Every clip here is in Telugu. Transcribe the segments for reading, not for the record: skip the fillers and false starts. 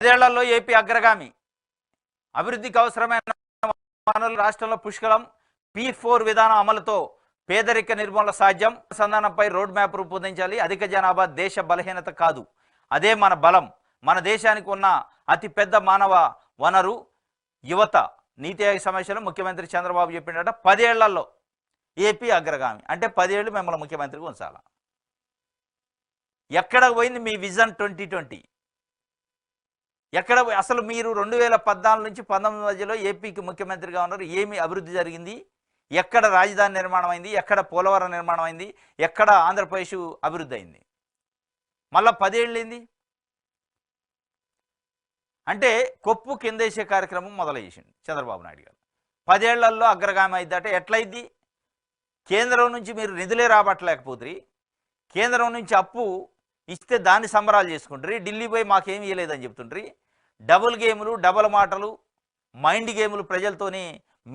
10 ఏళ్లలో ఏపీ అగ్రగామి. అభివృద్ధికి అవసరమైన వనరులు రాష్ట్రంలో పుష్కలం. P4 విధానం అమలుతో పేదరిక నిర్మూలన సాధ్యం. సంధానంపై రోడ్ మ్యాప్ రూపొందించాలి. అధిక జనాభా దేశ బలహీనత కాదు, అదే మన బలం. మన దేశానికి ఉన్న అతిపెద్ద మానవ వనరు యువత. నీతి ఆయోగ్ సమావేశంలో ముఖ్యమంత్రి చంద్రబాబు చెప్పిండట 10 ఏళ్లలో ఏపీ అగ్రగామి. అంటే 10 ఏళ్ళు మిమ్మల్ని ముఖ్యమంత్రిగా ఉంచాల. ఎక్కడ పోయింది మీ విజన్ 2020? ఎక్కడ అసలు మీరు 2014 నుంచి 19 మధ్యలో ఏపీకి ముఖ్యమంత్రిగా ఉన్నారు. ఏమి అభివృద్ధి జరిగింది? ఎక్కడ రాజధాని నిర్మాణం అయింది? ఎక్కడ పోలవరం నిర్మాణం అయింది? ఎక్కడ ఆంధ్రప్రదేశ్ అభివృద్ధి అయింది? మళ్ళా 10 ఏళ్ళైంది. అంటే కొప్పు కిందేసే కార్యక్రమం మొదలు చేసింది చంద్రబాబు నాయుడు గారు. 10 ఏళ్లలో అగ్రగామి అయిందట. ఎట్లయింది? కేంద్రం నుంచి మీరు నిధులే రాబట్టలేకపోతుంది. కేంద్రం నుంచి అప్పు ఇస్తే దాన్ని సంబరాలు చేసుకుంటారు. ఢిల్లీ పోయి మాకేం ఇవ్వలేదని చెప్తుండ్రి. డబుల్ గేములు, డబల్ మాటలు, మైండ్ గేములు ప్రజలతోని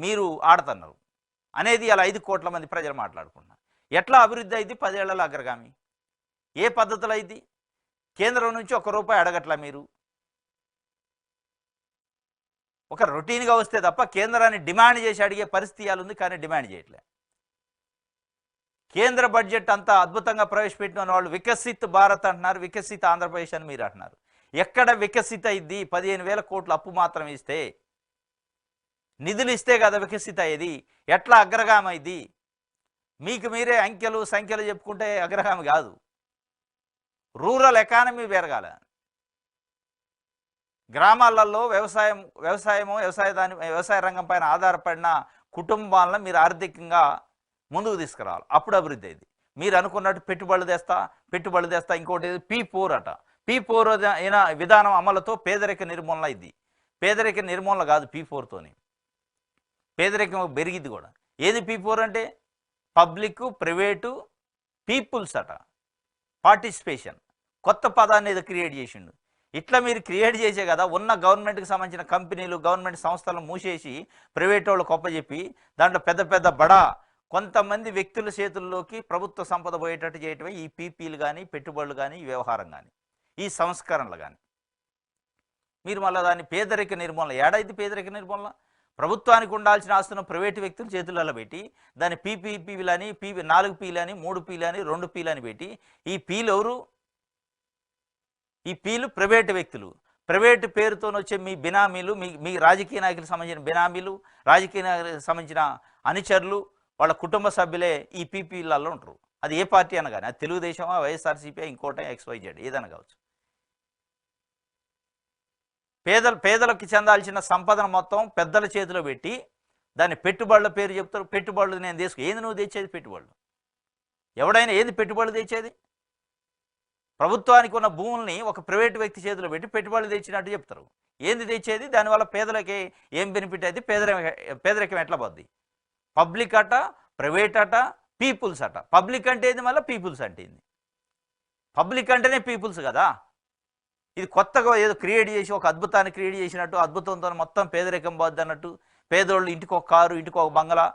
మీరు ఆడుతున్నారు అనేది అలా 5 కోట్ల మంది ప్రజలు మాట్లాడుకుంటున్నారు. ఎట్లా అభివృద్ధి అయింది 10 ఏళ్లలో అగ్రగామి? ఏ పద్ధతులు అయింది? కేంద్రం నుంచి ₹1 అడగట్లా మీరు. ఒక రొటీన్గా వస్తే తప్ప కేంద్రాన్ని డిమాండ్ చేసి అడిగే పరిస్థితి ఉంది, కానీ డిమాండ్ చేయట్లే. కేంద్ర బడ్జెట్ అంతా అద్భుతంగా ప్రవేశపెట్టిన వాళ్ళు వికసిత్ భారత్ అంటున్నారు, వికసిత్ ఆంధ్రప్రదేశ్ అని మీరు అంటున్నారు. ఎక్కడ వికసిత అయింది? 15,000 కోట్ల అప్పు మాత్రం ఇస్తే, నిధులు ఇస్తే కదా వికసిత అయ్యేది. ఎట్లా అగ్రగామి అయింది? మీకు మీరే అంకెలు సంఖ్యలు చెప్పుకుంటే అగ్రగామి కాదు. రూరల్ ఎకానమీ పెరగాల. గ్రామాలలో వ్యవసాయ రంగం పైన ఆధారపడిన కుటుంబాలను మీరు ఆర్థికంగా ముందుకు తీసుకురావాలి. అప్పుడు అభివృద్ధి అయింది. మీరు అనుకున్నట్టు పెట్టుబడులు తెస్తా ఇంకోటి P4 అట. P4 అయిన విధానం అమలుతో పేదరిక నిర్మూలన అయింది. పేదరిక నిర్మూలన కాదు P4తోని, పేదరికం పెరిగిద్ది కూడా. ఏది P4 అంటే? పబ్లిక్, ప్రైవేటు, పీపుల్స్ అట. పార్టిసిపేషన్. కొత్త పదాన్ని ఏదో క్రియేట్ చేసిండు. ఇట్లా మీరు క్రియేట్ చేసే కదా ఉన్న గవర్నమెంట్కి సంబంధించిన కంపెనీలు, గవర్నమెంట్ సంస్థలను మూసేసి ప్రైవేట్ వాళ్ళు గొప్పచెప్పి దాంట్లో పెద్ద పెద్ద బడా కొంతమంది వ్యక్తుల చేతుల్లోకి ప్రభుత్వ సంపద పోయేటట్టు చేయటమే ఈ పీపీలు కానీ, పెట్టుబడులు కానీ, ఈ వ్యవహారం కానీ, ఈ సంస్కరణలు కానీ. మీరు మళ్ళీ దాన్ని పేదరిక నిర్మూలన. ఏడైతే పేదరిక నిర్మూలన? ప్రభుత్వానికి ఉండాల్సిన ఆస్తులను ప్రైవేటు వ్యక్తుల చేతులలో పెట్టి దాన్ని పీపీపీలని, 4 పీలని, 3 పీలని, 2 పీలని పెట్టి, ఈ పీలు ఎవరు? ఈ పీలు ప్రైవేటు వ్యక్తులు. ప్రైవేటు పేరుతో వచ్చే మీ బినామీలు, మీ రాజకీయ నాయకులకు సంబంధించిన బినామీలు, రాజకీయ నాయకులకు సంబంధించిన అనుచరులు, వాళ్ళ కుటుంబ సభ్యులే ఈ పీపీలలో ఉంటారు. అది ఏ పార్టీ అన్న కానీ, అది తెలుగుదేశమా, వైఎస్ఆర్సీపీ, ఇంకోట, XYZ ఏదైనా కావచ్చు. పేదలకు చెందాల్సిన సంపదను మొత్తం పెద్దల చేతిలో పెట్టి దాన్ని పెట్టుబడుల పేరు చెప్తారు. పెట్టుబడులు నేను ఏంది నువ్వు తెచ్చేది? పెట్టుబడులు ఎవడైనా ఏంది పెట్టుబడులు తెచ్చేది? ప్రభుత్వానికి ఉన్న భూముల్ని ఒక ప్రైవేటు వ్యక్తి చేతిలో పెట్టి పెట్టుబడులు తెచ్చినట్టు చెప్తారు. ఏంది తెచ్చేది? దానివల్ల పేదలకి ఏం బెనిఫిట్ అయితే? పేదరికం ఎట్లా పోద్ది? పబ్లిక్ అట, ప్రైవేట్ అట, పీపుల్స్ అట. పబ్లిక్ అంటే ఏంది? మళ్ళీ పీపుల్స్ అంటే ఏంది? పబ్లిక్ అంటేనే పీపుల్స్ కదా. ఇది కొత్తగా ఏదో క్రియేట్ చేసి ఒక అద్భుతాన్ని క్రియేట్ చేసినట్టు, అద్భుతంతో మొత్తం పేదరికం పోద్ది అన్నట్టు, పేదోళ్ళు ఇంటికి ఒక కారు, ఇంటికి ఒక బంగళా,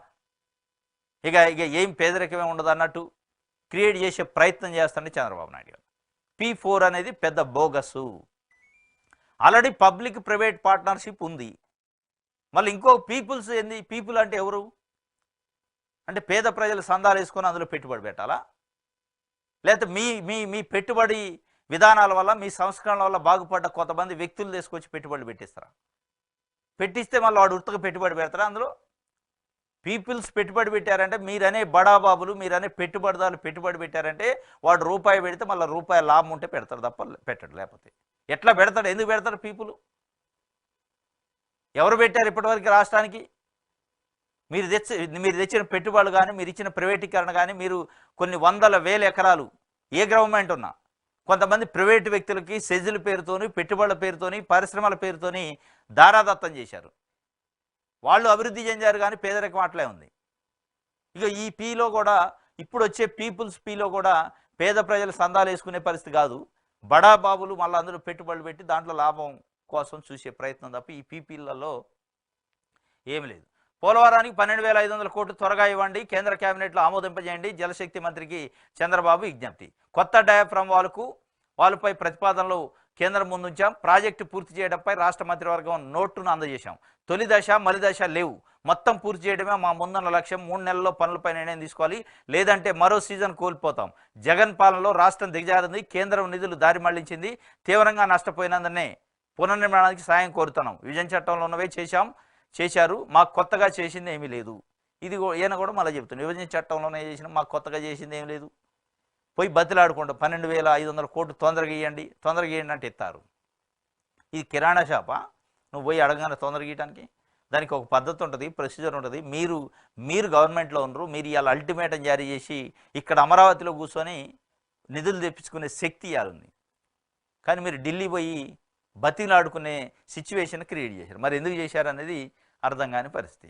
ఇక ఏం పేదరికమే ఉండదు అన్నట్టు క్రియేట్ చేసే ప్రయత్నం చేస్తాండి చంద్రబాబు నాయుడు గారు. P4 అనేది పెద్ద bogus. Already public private partnership ఉంది. మళ్ళీ ఇంకో పీపుల్స్ ఏంది? పీపుల్ అంటే ఎవరు? అంటే పేద ప్రజలు సందాలు వేసుకొని అందులో పెట్టుబడి పెట్టాలా? లేకపోతే మీ పెట్టుబడి విధానాల వల్ల, మీ సంస్కరణల వల్ల బాగుపడ్డ కొంతమంది వ్యక్తులు తీసుకొచ్చి పెట్టుబడులు పెట్టిస్తారా? పెట్టిస్తే మళ్ళీ వాడు ఉత్తగా పెట్టుబడి పెడతారా? అందులో పీపుల్స్ పెట్టుబడి పెట్టారంటే, మీరనే బడాబాబులు, మీరనే పెట్టుబడిదారులు పెట్టుబడి పెట్టారంటే వాడు రూపాయి పెడితే మళ్ళీ రూపాయి లాభం ఉంటే పెడతాడు తప్ప పెట్టడు. లేకపోతే ఎట్లా పెడతాడు? ఎందుకు పెడతాడు? పీపుల్ ఎవరు పెట్టారు ఇప్పటివరకు రాష్ట్రానికి? మీరు తెచ్చిన పెట్టుబడులు కానీ, మీరు ఇచ్చిన ప్రైవేటీకరణ కానీ, మీరు కొన్ని 100,000 ఎకరాలు ఏ గవర్నమెంట్ ఉన్నా కొంతమంది ప్రైవేటు వ్యక్తులకి సెజ్ల పేరుతోని, పెట్టుబడుల పేరుతోని, పరిశ్రమల పేరుతోని దారాదత్తం చేశారు. వాళ్ళు అభివృద్ధి చెందారు కానీ పేదరికం అట్లే ఉంది. ఇక ఈ పీలో కూడా, ఇప్పుడు వచ్చే పీపుల్స్ పీలో కూడా పేద ప్రజలు సందాలు వేసుకునే పరిస్థితి కాదు. బడా బాబులు మళ్ళీ అందులో పెట్టుబడులు పెట్టి దాంట్లో లాభం కోసం చూసే ప్రయత్నం తప్ప ఈ పీపీలలో ఏమి లేదు. పోలవరానికి 12,500 కోట్లు త్వరగా ఇవ్వండి, కేంద్ర కేబినెట్లో ఆమోదింపజేయండి, జలశక్తి మంత్రికి చంద్రబాబు విజ్ఞప్తి. కొత్త డయాఫ్రమ్ వాళ్ళపై ప్రతిపాదనలు కేంద్రం ముందుంచాం. ప్రాజెక్టు పూర్తి చేయడంపై రాష్ట్ర మంత్రివర్గం నోటును అందజేశాం. తొలి దశ మలి దశ లేవు, మొత్తం పూర్తి చేయడమే మా ముందున్న లక్ష్యం. 3 నెలల్లో పనులపై నిర్ణయం తీసుకోవాలి, లేదంటే మరో సీజన్ కోల్పోతాం. జగన్ పాలనలో రాష్ట్రం దిగజారింది, కేంద్రం నిధులు దారి మళ్లించింది. తీవ్రంగా నష్టపోయినందునే పునర్నిర్మాణానికి సాయం కోరుతున్నాం. విభజన చట్టంలో ఉన్నవే చేశారు, మాకు కొత్తగా చేసింది ఏమీ లేదు. ఇది ఈయన కూడా మళ్ళీ చెప్తున్నాడు, విభజన చట్టంలోనే చేసిన, మాకు కొత్తగా చేసింది ఏమీ లేదు. పోయి బతిలాడుకుంటాం, 12,500 కోట్లు తొందరగా ఇవ్వండి అంటే ఇస్తారు. ఇది కిరాణా షాపా? నువ్వు పోయి అడగానే తొందరగా ఇవ్వడానికి? దానికి ఒక పద్ధతి ఉంటుంది, ప్రొసీజర్ ఉంటుంది. మీరు గవర్నమెంట్లో ఉండరు, మీరు ఇవాళ అల్టిమేటం జారీ చేసి ఇక్కడ అమరావతిలో కూర్చొని నిధులు తెప్పించుకునే శక్తి ఇవ్వాలి. కానీ మీరు ఢిల్లీ పోయి బతిలాడుకునే సిచ్యువేషన్ క్రియేట్ చేశారు. మరి ఎందుకు చేశారు అనేది అర్థం కాని పరిస్థితి.